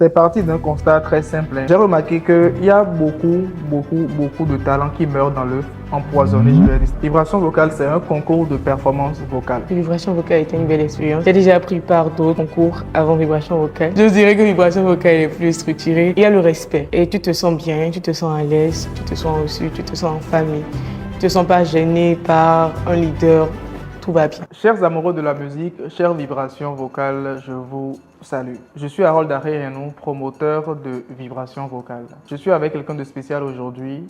C'est parti d'un constat très simple. J'ai remarqué qu'il y a beaucoup de talents qui meurent dans l'œuf empoisonné, je vais dire. Vibration vocale, c'est un concours de performance vocale. Vibration vocale était une belle expérience. J'ai déjà pris part d'autres concours avant Vibration vocale. Je dirais que Vibration vocale est plus structurée. Il y a le respect et tu te sens bien, tu te sens à l'aise, tu te sens reçu, tu te sens en famille. Tu ne te sens pas gêné par un leader. Tout va bien. Chers amoureux de la musique, chères vibrations vocales, je vous salue. Je suis Harold Aré-Renou, promoteur de vibrations vocales. Je suis avec quelqu'un de spécial aujourd'hui.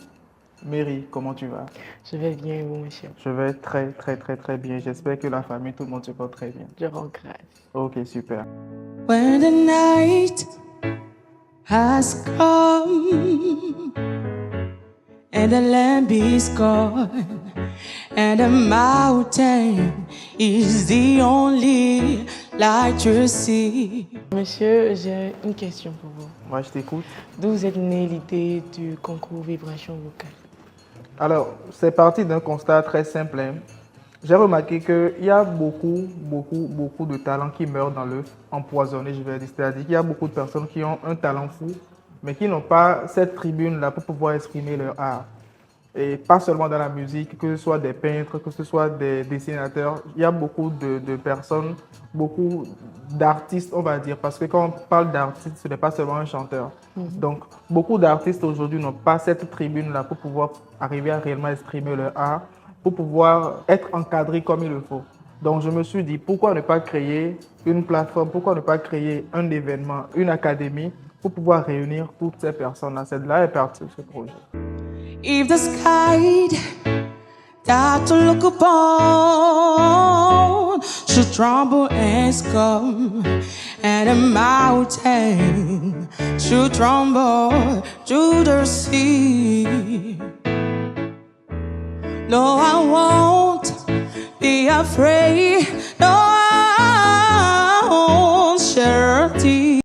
Mary, comment tu vas? Je vais bien, vous, monsieur. Je vais très bien. J'espère que la famille, tout le monde se porte très bien. Je rends grâce. Ok, super. When the night has come and the lamb is gone and the mountain is the only light you see. Monsieur, j'ai une question pour vous. Moi, je t'écoute. D'où vous êtes née l'idée du concours Vibration vocale? Alors, c'est parti d'un constat très simple. J'ai remarqué qu'il y a beaucoup de talents qui meurent dans l'œuf empoisonné, je vais dire. C'est-à-dire qu'il y a beaucoup de personnes qui ont un talent fou, mais qui n'ont pas cette tribune-là pour pouvoir exprimer leur art. Et pas seulement dans la musique, que ce soit des peintres, que ce soit des dessinateurs. Il y a beaucoup de personnes, beaucoup d'artistes, on va dire, parce que quand on parle d'artiste, ce n'est pas seulement un chanteur. Donc, beaucoup d'artistes aujourd'hui n'ont pas cette tribune-là pour pouvoir arriver à réellement exprimer leur art, pour pouvoir être encadrés comme il le faut. Donc, je me suis dit, pourquoi ne pas créer une plateforme, pourquoi ne pas créer un événement, une académie, pour pouvoir réunir toutes ces personnes-là. C'est de là est parti ce projet. If the sky that to look upon should tremble and scum, and the mountain should tremble to the sea, no, I won't be afraid. No,